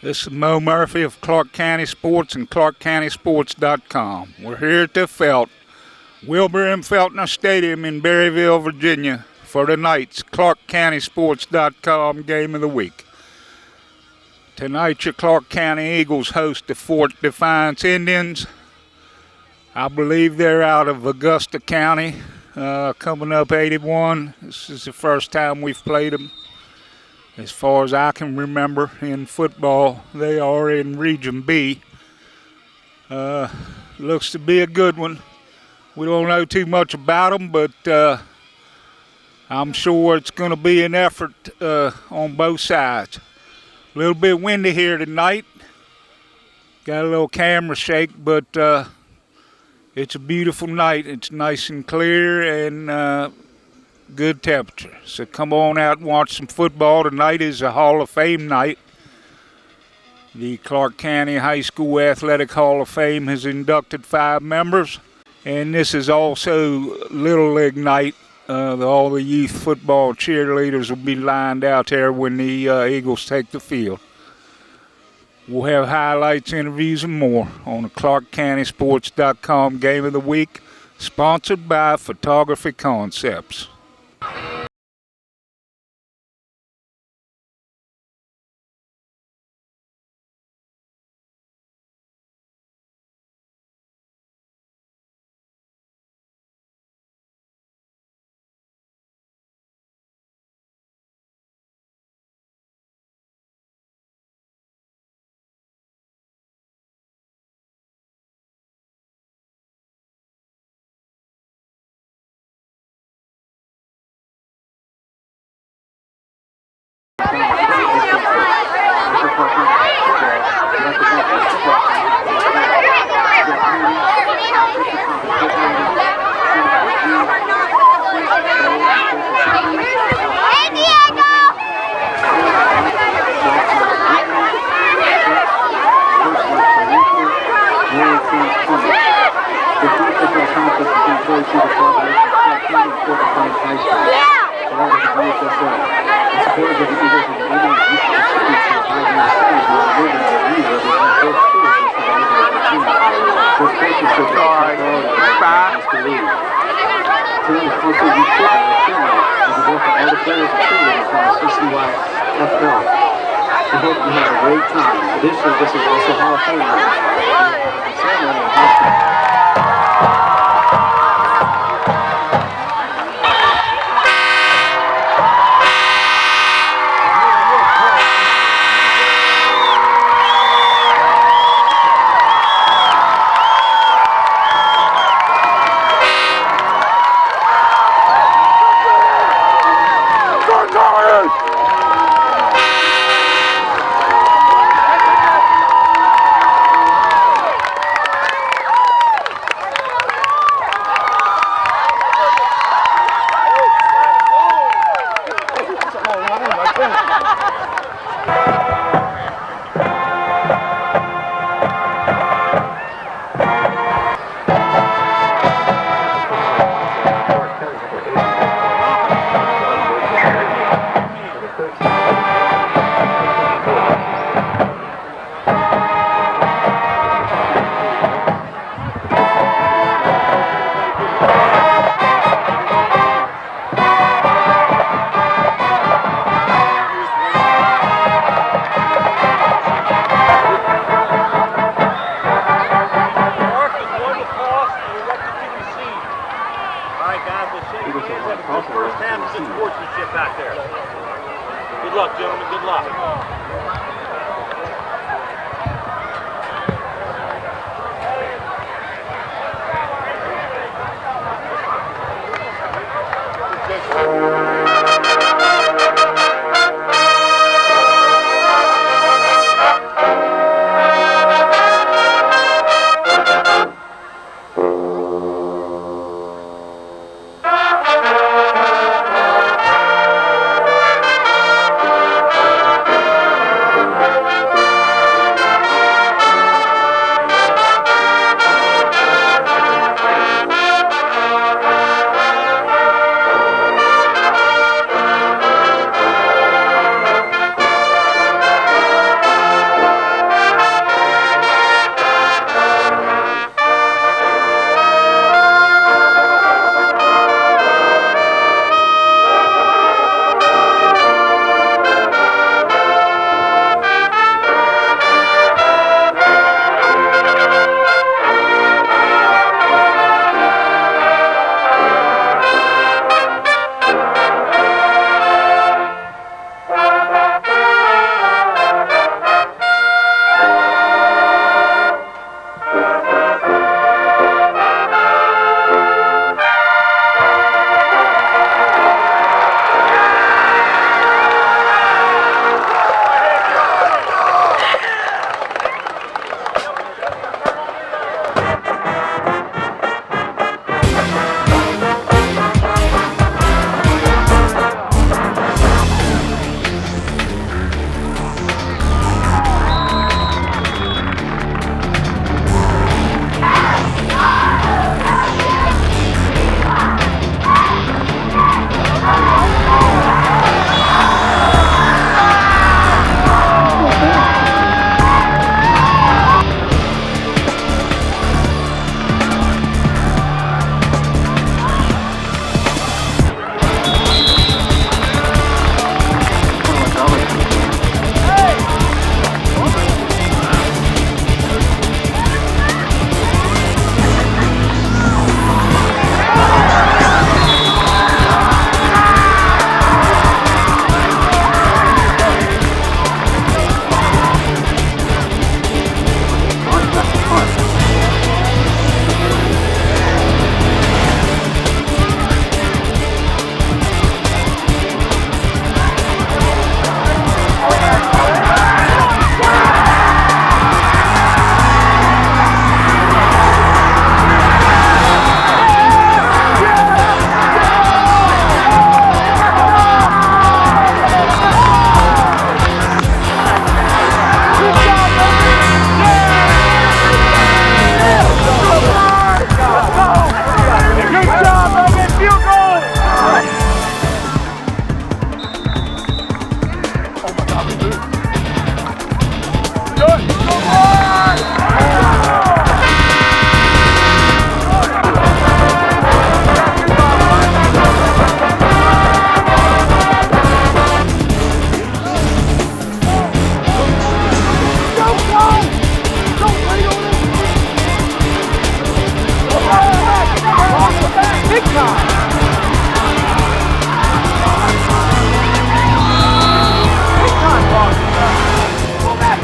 This is Mo Murphy of Clarke County Sports and ClarkeCountySports.com. We're here at the Wilbur M. Feltner Stadium in Berryville, Virginia for tonight's ClarkeCountySports.com Game of the Week. Tonight your Clarke County Eagles host the Fort Defiance Indians. I believe they're out of Augusta County, coming up 81. This is the first time we've played them. As far as I can remember in football, they are in Region B. Looks to be a good one. We don't know too much about them, but I'm sure it's going to be an effort on both sides. A little bit windy here tonight. Got a little camera shake, but it's a beautiful night. It's nice and clear and good temperature. So come on out and watch some football. Tonight is a Hall of Fame night. The Clarke County High School Athletic Hall of Fame has inducted 5 members. And this is also Little League night. All the youth football cheerleaders will be lined out there when the Eagles take the field. We'll have highlights, interviews, and more on the ClarkeCountySports.com Game of the Week, sponsored by Photography Concepts. Big time. Big time, boss. Pull back.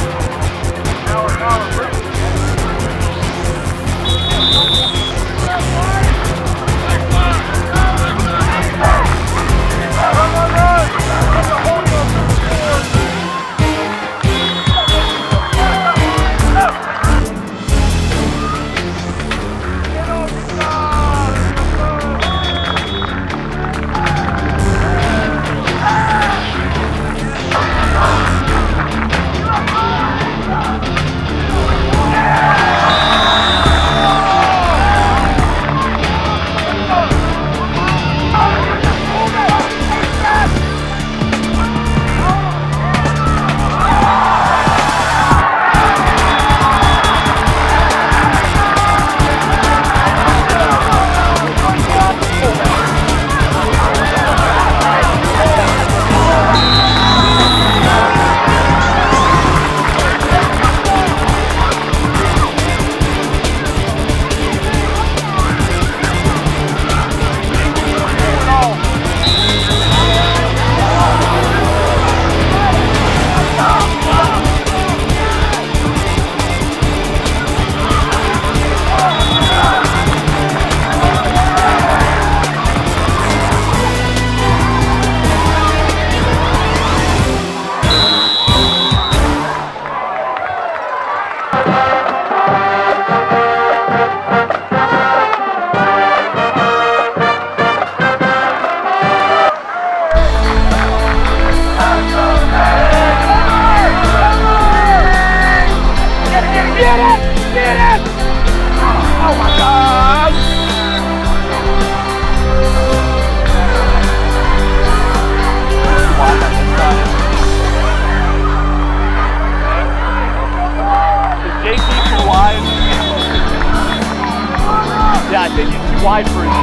Yeah, I think he's too wide for his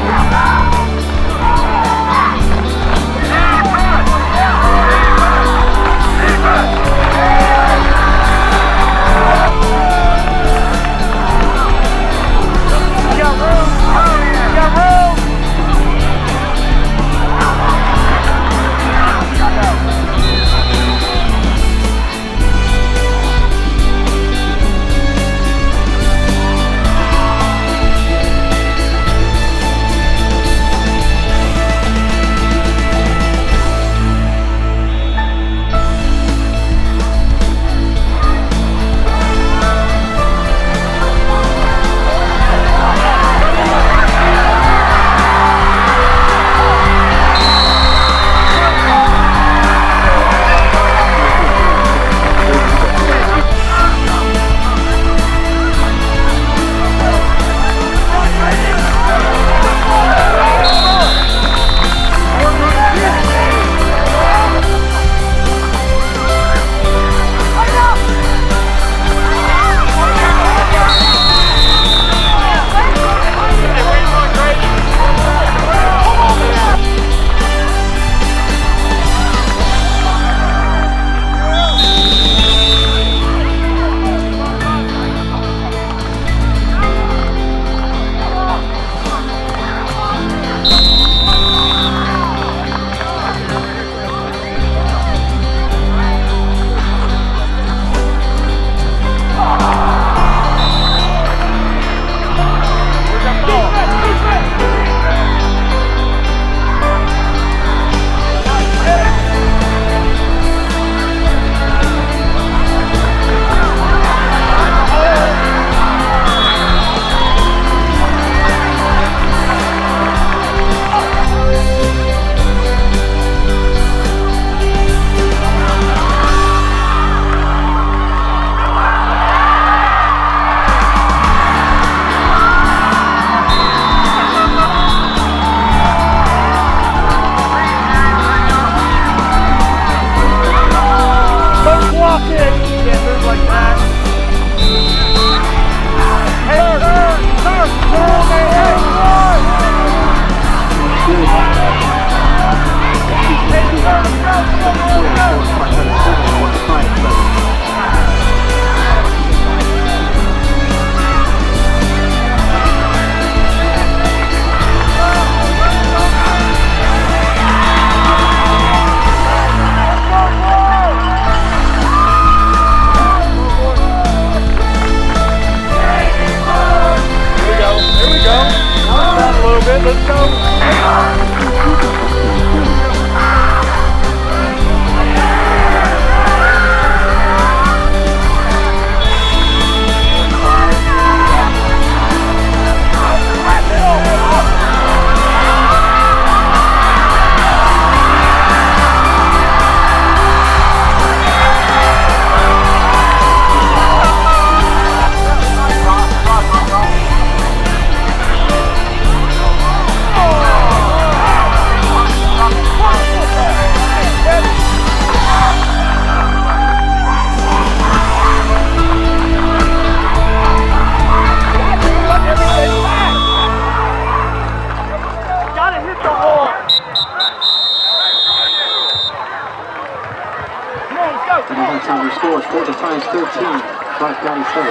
Clarke County 7.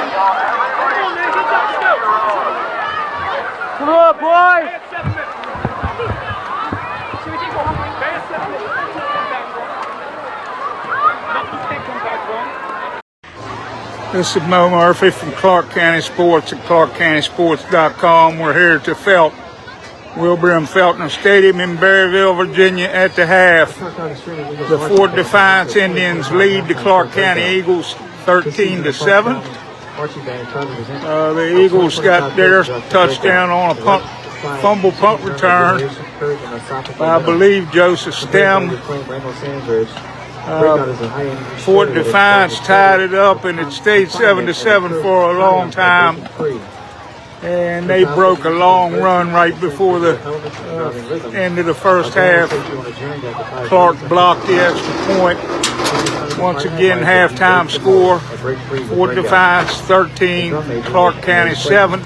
Come on, boys! This is Mo Murphy from Clarke County Sports at ClarkeCountySports.com. We're here at the Wilbur M. Feltner Stadium in Berryville, Virginia at the half. The Fort Defiance Indians lead the Clarke County Eagles 13-7. The Eagles got their touchdown on a fumble punt return by, I believe, Joseph Stem. Fort Defiance tied it up, and it stayed 7-7 for a long time. And they broke a long run right before the end of the first half. Clarke blocked the extra point. Once again, halftime score: Fort Defiance 13, Clarke County 7.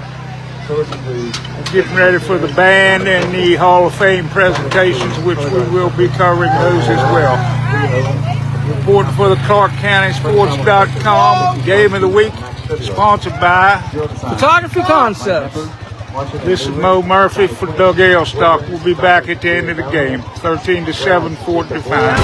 Getting ready for the band and the Hall of Fame presentations, which we will be covering those as well. Reporting for the ClarkeCountySports.com Game of the Week, sponsored by Photography Concepts. This is Mo Murphy for Doug Ailstock. We'll be back at the end of the game. 13-7 Fort Defiance.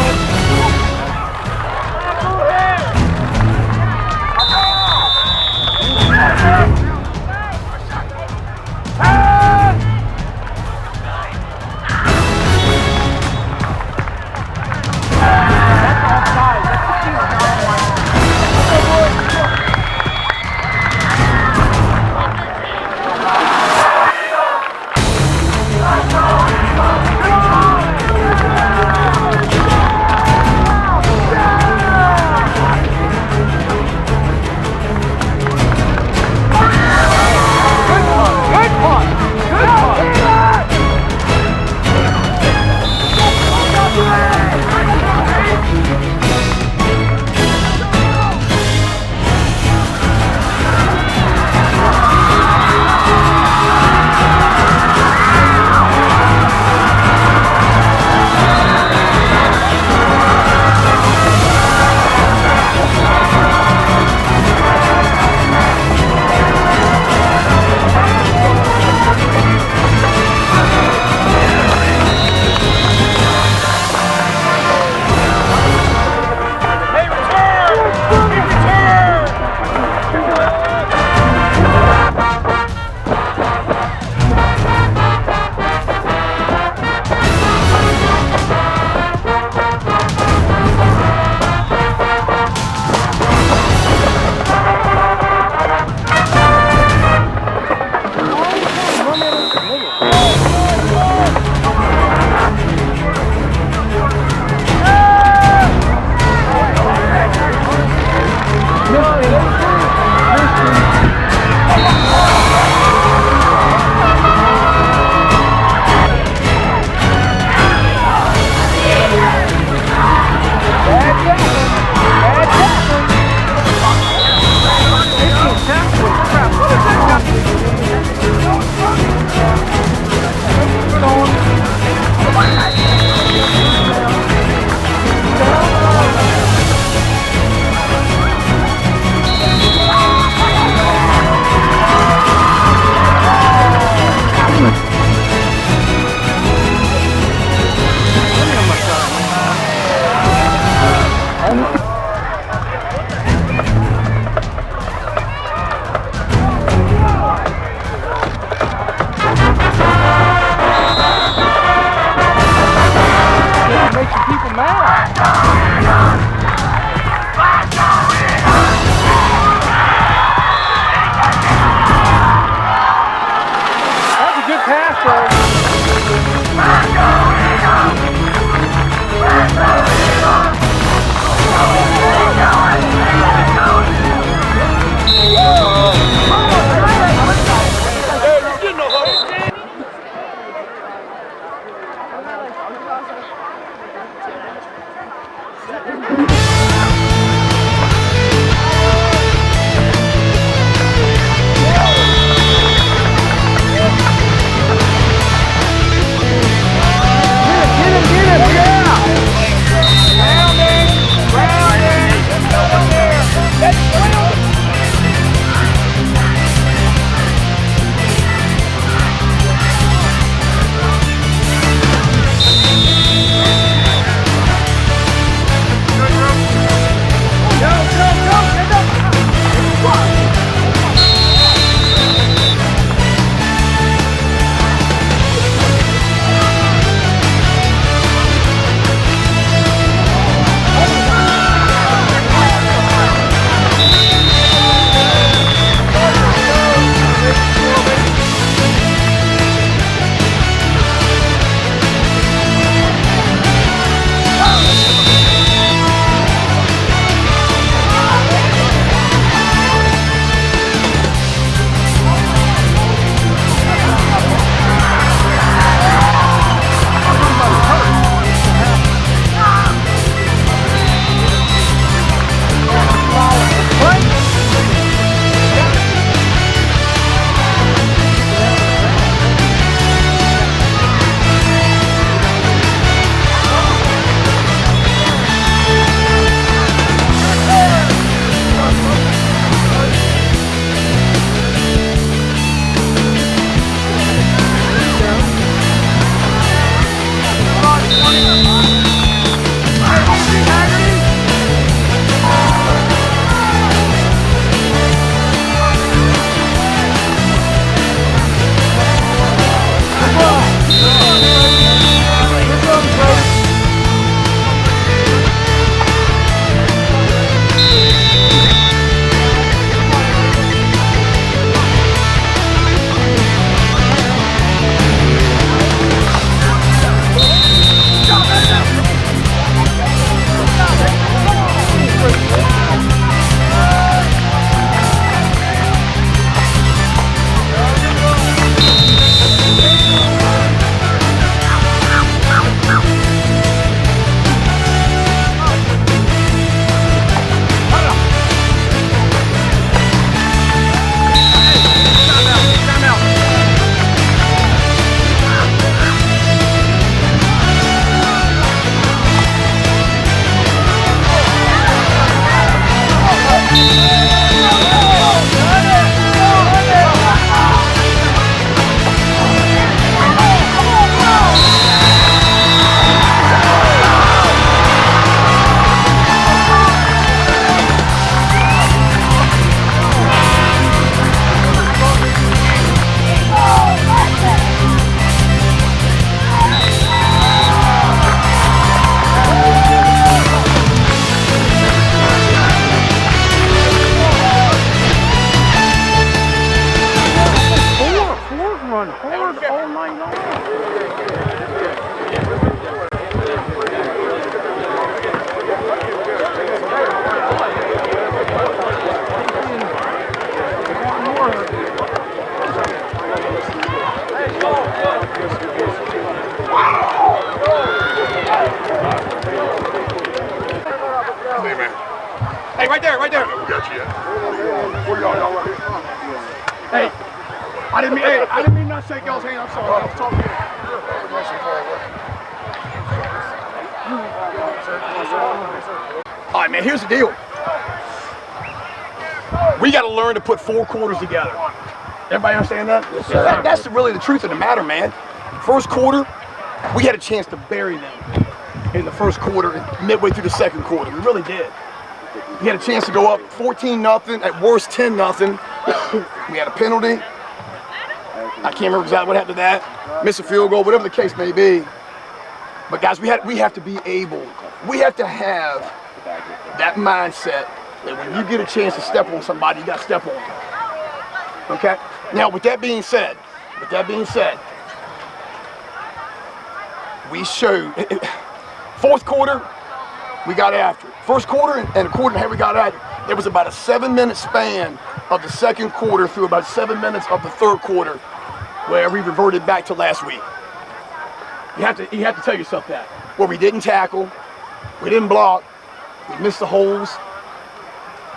Hey, man. Hey, right there, right there. We got you yet. Where y'all right here? Hey, I didn't mean not to shake y'all's hand. I'm sorry. I was talking to you. All right, man, here's the deal. We got to learn to put 4 quarters together. Everybody understand that? Yes, sir. That's really the truth of the matter, man. First quarter, we had a chance to bury them in the first quarter and midway through the second quarter. We really did. We had a chance to go up 14-0, at worst 10-0. We had a penalty. I can't remember exactly what happened to that. Miss a field goal, whatever the case may be. But guys, we have to be able, we have to have that mindset that when you get a chance to step on somebody, you got to step on them. Okay? Now, with that being said, we showed, fourth quarter, we got after it. First quarter and a quarter and a half, we got after it. There was about a 7-minute span of the second quarter through about 7 minutes of the third quarter where we reverted back to last week. You have to tell yourself that. Where we didn't tackle, we didn't block, we missed the holes.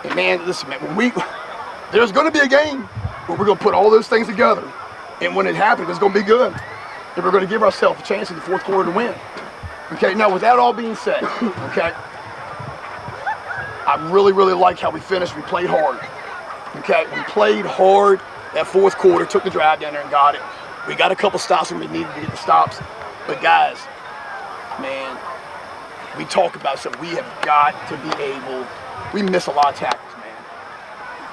And man, listen, man, there's going to be a game where we're going to put all those things together. And when it happens, it's going to be good. And we're going to give ourselves a chance in the fourth quarter to win. Okay, now with that all being said, okay, I really, really like how we finished. We played hard. Okay, we played hard that fourth quarter, took the drive down there and got it. We got a couple stops when we needed to get the stops. But guys, man, we talk about something. We have got to be able, we miss a lot of tackles, man.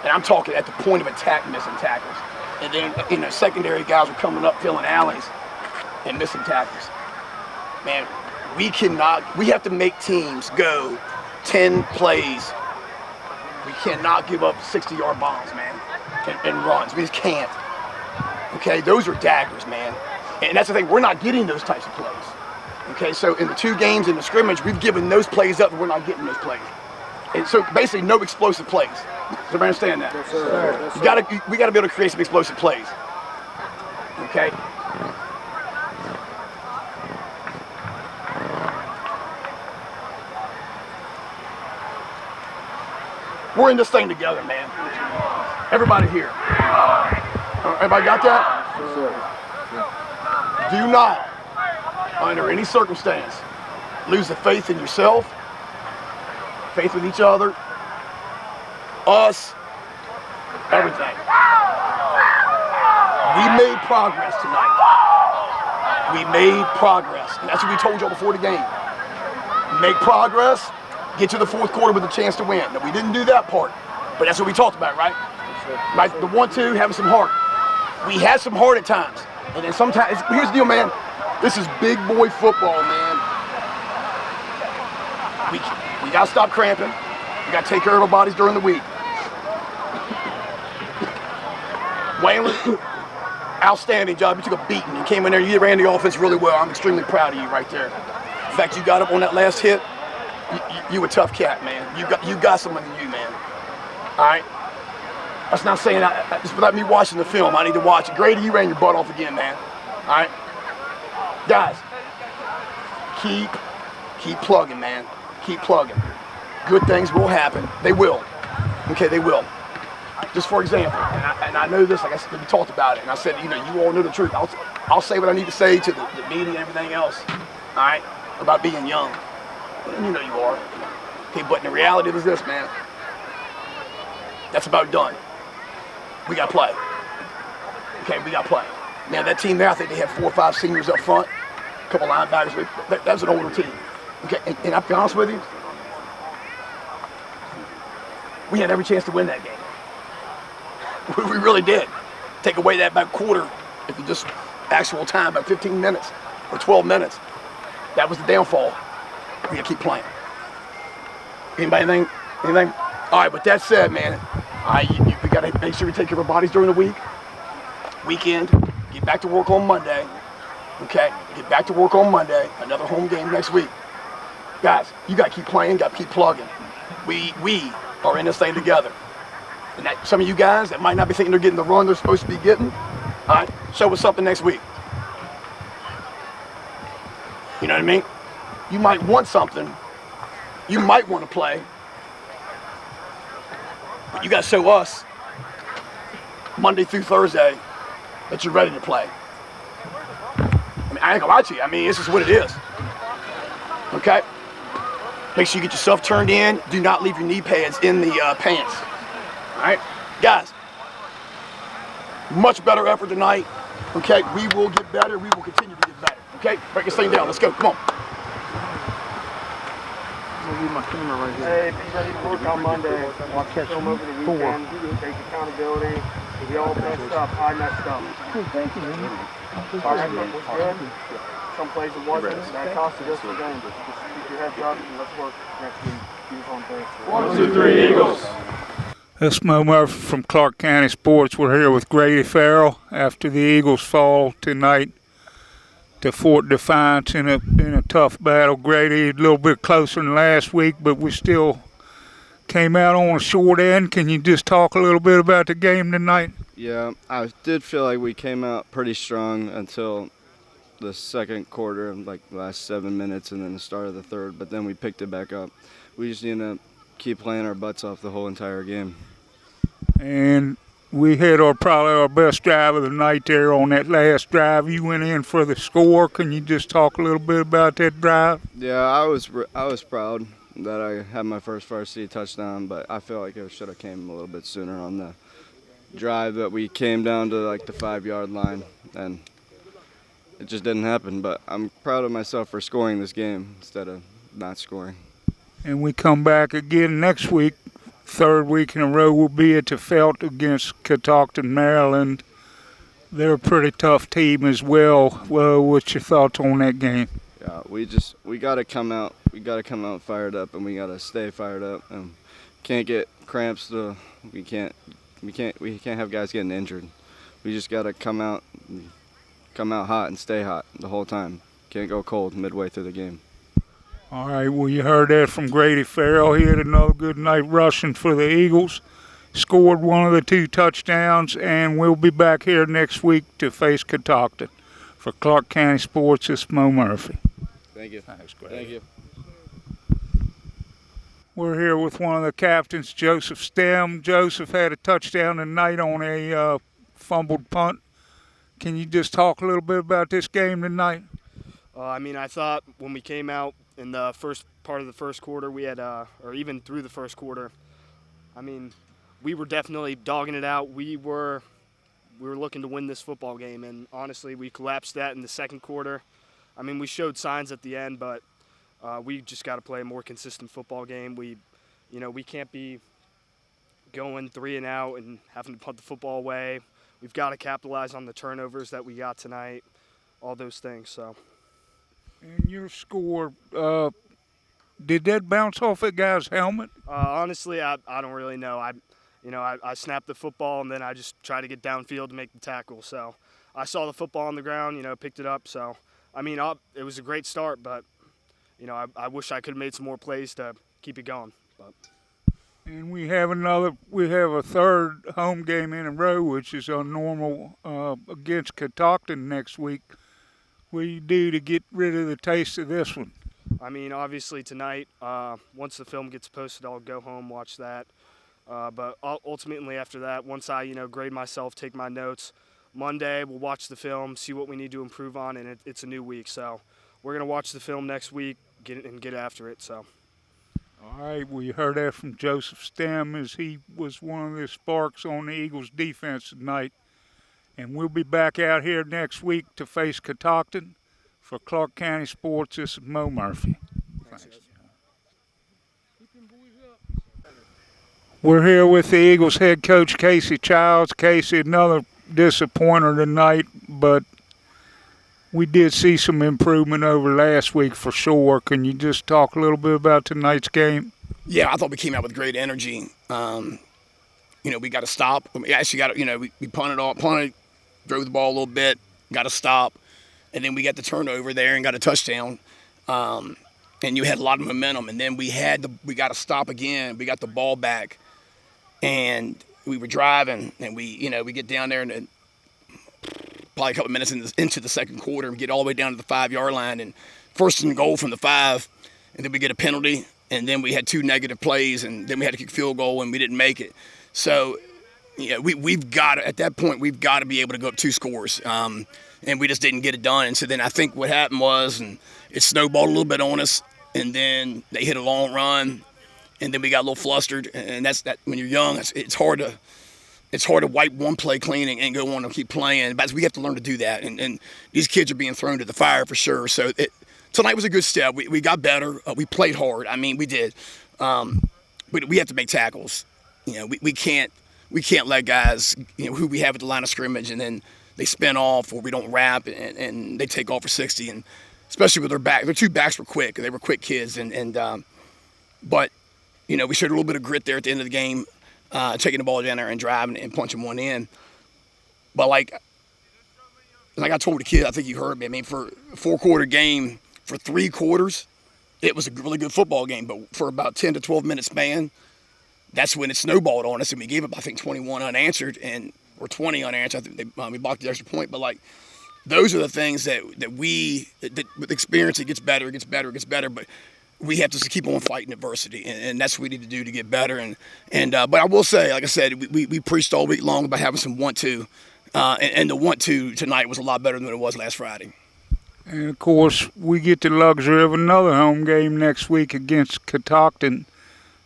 And I'm talking at the point of attack, missing tackles. And then, you know, secondary guys are coming up, filling alleys and missing tackles. Man, we have to make teams go 10 plays. We cannot give up 60-yard bombs, man, and runs. We just can't. Okay, those are daggers, man. And that's the thing, we're not getting those types of plays. Okay, so in the 2 games in the scrimmage, we've given those plays up and we're not getting those plays. And so basically no explosive plays. Does everybody understand that? Yes, sir. We gotta be able to create some explosive plays. Okay? We're in this thing together, man. Everybody here. Everybody got that? Yes, sir. Do not, under any circumstance, lose the faith in yourself, faith with each other, us, everything. We made progress tonight. We made progress. And that's what we told y'all before the game. Make progress, get to the fourth quarter with a chance to win. Now, we didn't do that part, but that's what we talked about, right? Like the 1-2, having some heart. We had some heart at times. And then sometimes, here's the deal, man. This is big boy football, man. We got to stop cramping. We got to take care of our bodies during the week. Waylon, outstanding job. You took a beating. You came in there. You ran the offense really well. I'm extremely proud of you right there. In fact, you got up on that last hit. You a tough cat, man. You got someone in you, man. All right? That's not saying just without me watching the film. I need to watch it. Grady, you ran your butt off again, man. All right? Guys, keep plugging, man. Keep plugging. Good things will happen. They will. Okay, they will. Just for example, and I know this, like I said, we talked about it, and I said, you know, you all know the truth. I'll say what I need to say to the media and everything else, all right, about being young. And you know you are. Okay, but the reality is this, man. That's about done. We got to play. Okay, we got to play. Now, that team there, I think they had 4 or 5 seniors up front, a couple linebackers. That was an older team. Okay, and I'll be honest with you, we had every chance to win that game. We really did. Take away that about quarter, if you just actual time, about 15 minutes or 12 minutes. That was the downfall. We got to keep playing. Anybody anything? All right, with that said, man, we got to make sure we take care of our bodies during the week. Weekend, get back to work on Monday. Okay, get back to work on Monday. Another home game next week. Guys, you got to keep playing, got to keep plugging. We are in this thing together. And that some of you guys that might not be thinking they're getting the run they're supposed to be getting, all right, show us something next week. You know what I mean? You might want something. You might want to play. But you got to show us Monday through Thursday that you're ready to play. I mean, I ain't gonna lie to you. I mean, this is what it is. Okay? Make sure you get yourself turned in. Do not leave your knee pads in the pants. All right? Guys, much better effort tonight. Okay? We will get better. We will continue to get better. Okay? Break this thing down. Let's go. Come on. I'll leave my camera right here. Hey, be ready to work on Monday. Watch film over the weekend. Take accountability. We all messed up. I messed up. Thank you, man. Our effort was good. Some plays it wasn't. That costed us the game. Just keep your heads up and let's work next week. Use on Thursday. 1, 2, 3, Eagles. This is Mo Murphy from Clarke County Sports. We're here with Grady Farrell after the Eagles fall tonight to Fort Defiance in a tough battle. Grady, a little bit closer than last week, but we still came out on a short end. Can you just talk a little bit about the game tonight? Yeah, I did feel like we came out pretty strong until the second quarter, like the last 7 minutes, and then the start of the third, but then we picked it back up. We just need to keep playing our butts off the whole entire game. And we had probably our best drive of the night there on that last drive. You went in for the score. Can you just talk a little bit about that drive? Yeah, I was proud that I had my first varsity touchdown, but I feel like it should have came a little bit sooner on the drive that we came down to like the 5-yard line, and it just didn't happen. But I'm proud of myself for scoring this game instead of not scoring. And we come back again next week. Third week in a row we'll be at the Felt against Catoctin, Maryland. They're a pretty tough team as well. Well, what's your thoughts on that game? Yeah, we got to come out. We got to come out fired up, and we got to stay fired up. And can't get cramps. We can't have guys getting injured. We just got to come out hot and stay hot the whole time. Can't go cold midway through the game. All right, well, you heard that from Grady Farrell. He had another good night rushing for the Eagles. Scored one of the 2 touchdowns, and we'll be back here next week to face Catoctin. For Clarke County Sports, it's Mo Murphy. Thank you. Thanks, Grady. Thank you. We're here with one of the captains, Joseph Stem. Joseph had a touchdown tonight on a fumbled punt. Can you just talk a little bit about this game tonight? I mean, I thought when we came out in the first part of the first quarter, we had, or even through the first quarter, I mean, we were definitely dogging it out. We were looking to win this football game, and honestly, we collapsed that in the second quarter. I mean, we showed signs at the end, but we just got to play a more consistent football game. We can't be going 3 and out and having to punt the football away. We've got to capitalize on the turnovers that we got tonight, all those things. So. And your score, did that bounce off a guy's helmet? Honestly, I don't really know. I snapped the football, and then I just tried to get downfield to make the tackle. So I saw the football on the ground, picked it up. So, I mean, it was a great start, but, I wish I could have made some more plays to keep it going. But. And we have a third home game in a row, which is normal against Catoctin next week. What do you do to get rid of the taste of this one? I mean, obviously tonight, once the film gets posted, I'll go home, watch that. But ultimately after that, once I, grade myself, take my notes, Monday we'll watch the film, see what we need to improve on, and it's a new week. So we're going to watch the film next week get after it. So. All right, well, you heard that from Joseph Stem, as he was one of the sparks on the Eagles' defense tonight. And we'll be back out here next week to face Catoctin. For Clarke County Sports, this is Mo Murphy. Thanks. We're here with the Eagles head coach, Casey Childs. Casey, another disappointer tonight, but we did see some improvement over last week for sure. Can you just talk a little bit about tonight's game? Yeah, I thought we came out with great energy. We got to stop. We actually got to, we punted, drove the ball a little bit, got to stop, and then we got the turnover there and got a touchdown. And you had a lot of momentum, and then we got to stop again. We got the ball back, and we were driving, and we get down there, and probably a couple minutes into the second quarter, and get all the way down to the 5-yard line, and first and goal from the 5, and then we get a penalty, and then we had 2 negative plays, and then we had to kick a field goal, and we didn't make it. So, we've got to, at that point, we've got to be able to go up 2 scores, and we just didn't get it done. And so then I think what happened was, and it snowballed a little bit on us, and then they hit a long run, and then we got a little flustered, and that's that. When you're young, it's hard to wipe one play clean and go on and keep playing. But we have to learn to do that, and these kids are being thrown to the fire for sure. So tonight was a good step. We got better. We played hard. I mean, we did. But we have to make tackles. We can't let guys, who we have at the line of scrimmage, and then they spin off, or we don't wrap, and they take off for 60. And especially with their back, their 2 backs were quick. They were quick kids, but we showed a little bit of grit there at the end of the game, taking the ball down there and driving and punching one in. But like I told the kid, I think you heard me. I mean, for a 4-quarter game, for 3 quarters, it was a really good football game. But for about 10 to 12 minute span, that's when it snowballed on us, and we gave up, I think, 21 unanswered, or 20 unanswered. I think we blocked the extra point. But like, those are the things that with experience, it gets better. But we have to just keep on fighting adversity, and that's what we need to do to get better. But I will say, like I said, we preached all week long about having some want-to, and the want-to tonight was a lot better than it was last Friday. And, of course, we get the luxury of another home game next week against Catoctin,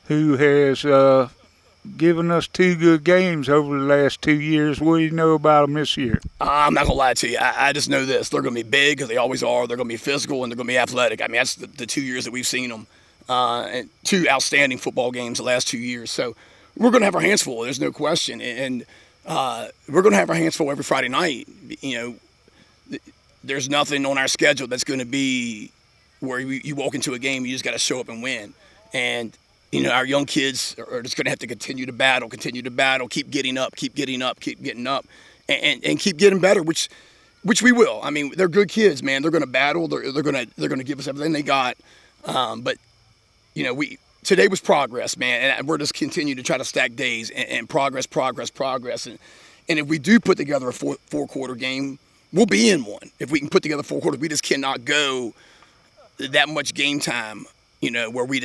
who has given us 2 good games over the last 2 years. What do you know about them this year? I'm not going to lie to you. I just know this. They're going to be big, because they always are. They're going to be physical, and they're going to be athletic. I mean, that's the 2 years that we've seen them. And 2 outstanding football games the last 2 years. So we're going to have our hands full. There's no question. And we're going to have our hands full every Friday night. There's nothing on our schedule that's going to be where you walk into a game, you just got to show up and win. And our young kids are just going to have to continue to battle, keep getting up, and keep getting better, which we will. I mean, they're good kids, man. They're going to battle. They're going to give us everything they got. But today was progress, man, and we're just continuing to try to stack days and progress. And if we do put together a 4-quarter game, we'll be in one. If we can put together 4 quarters, we just cannot go that much game time, where we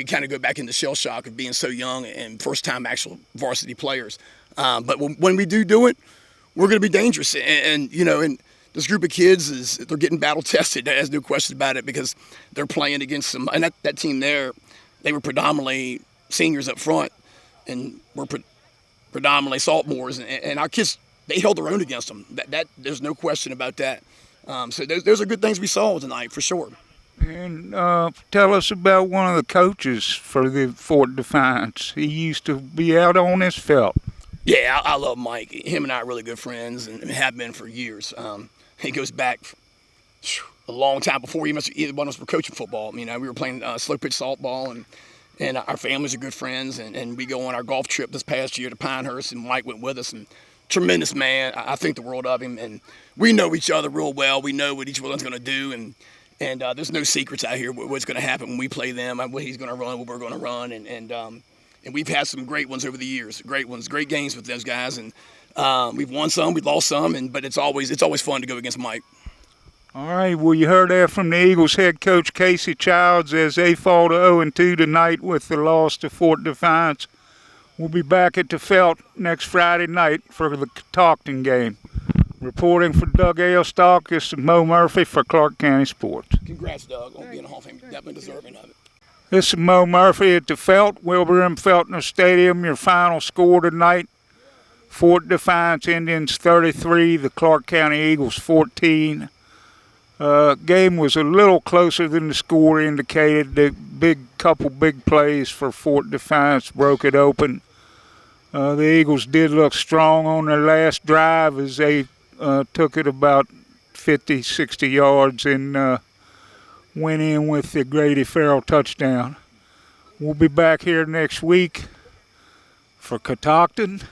kind of go back into shell shock of being so young and first-time actual varsity players. But when we do it, we're going to be dangerous. And this group of kids, they're getting battle-tested. There's no question about it, because they're playing against some – and that team there, they were predominantly seniors up front, and we're predominantly sophomores. And our kids, they held their own against them. That there's no question about that. So those are good things we saw tonight, for sure. And tell us about one of the coaches for the Fort Defiance. He used to be out on his felt. Yeah, I love Mike. Him and I are really good friends, and have been for years. He goes back a long time before either one of us were coaching football. We were playing slow pitch softball, and our families are good friends, and we go on our golf trip this past year to Pinehurst, and Mike went with us. And tremendous man. I think the world of him, and we know each other real well. We know what each one's going to do, and there's no secrets out here what's going to happen when we play them, what he's going to run, what we're going to run, and we've had some great ones over the years, great games with those guys, and we've won some, we've lost some, but it's always fun to go against Mike. All right, well, you heard that from the Eagles head coach Casey Childs as they fall to 0-2 tonight with the loss to Fort Defiance. We'll be back at the Felt next Friday night for the Catoctin game. Reporting for Doug Ailstock, this is Mo Murphy for Clarke County Sports. Congrats, Doug, on being a Hall of Fame. Definitely deserving of it. This is Mo Murphy at the Felt, Wilbur M. Feltner Stadium. Your final score tonight, Fort Defiance Indians 33, the Clarke County Eagles 14. Game was a little closer than the score indicated. The couple big plays for Fort Defiance broke it open. The Eagles did look strong on their last drive as they took it about 50, 60 yards and went in with the Grady Farrell touchdown. We'll be back here next week for Catoctin.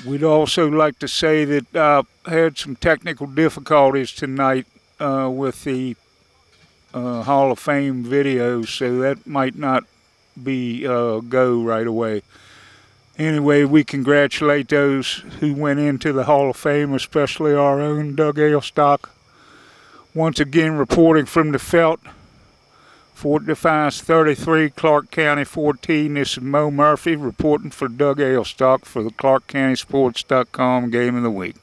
We'd also like to say that I had some technical difficulties tonight with the Hall of Fame videos, so that might not be go right away. Anyway, we congratulate those who went into the Hall of Fame, especially our own Doug Ailstock. Once again, reporting from the Felt, Fort Defiance 33, Clarke County 14. This is Mo Murphy reporting for Doug Ailstock for the ClarkeCountySports.com Game of the Week.